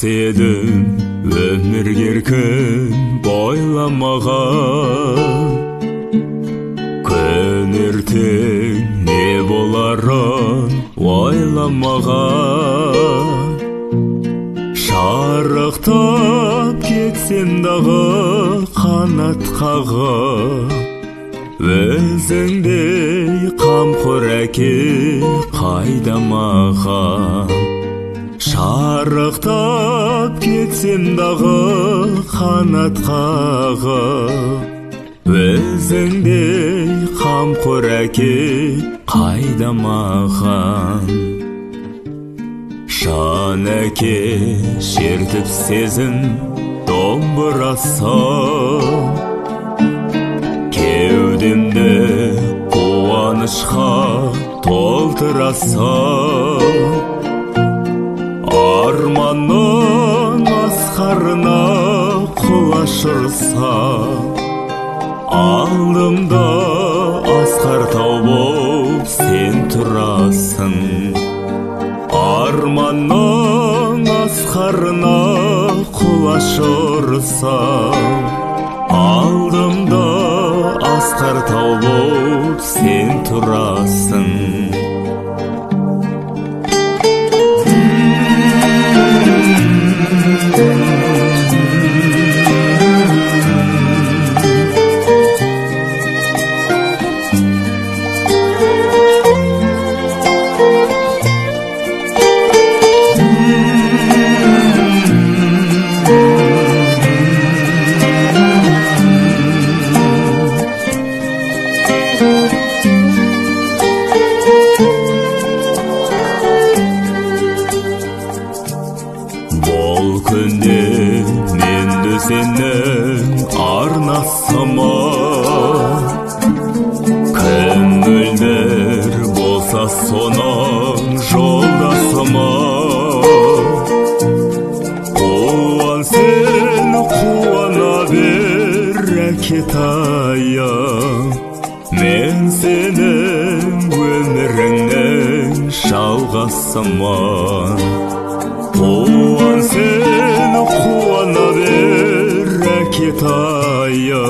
едім өмірге еркін бойламаған. Күн ертең не боларын ойламаған. Шарықтап кетсем дағы қанат қағып, өзіңдей қамқор әке қайда маған. Шарықтап кетсем дағы қанат қағып, өзіңдей қамқор әке қайда маған. Жан әке шертіп сезім домбырасам, кеудемді қуанышқа толтырасам. Арманның асқарына құлаш ұрсам, алдымда асқар тау боп сен тұрасың. Арманның асқарына құлаш ұрсам, алдымда асқар тау боп сен тұрасың. Бұл күнде менді сенің арнасыма, кім мөлдір болса соның жолдасыма. Қуан сен қуана бер әкетайым, мен сенің өміріңнің жалғасымын. Қуан сен қуана бер әкетайым,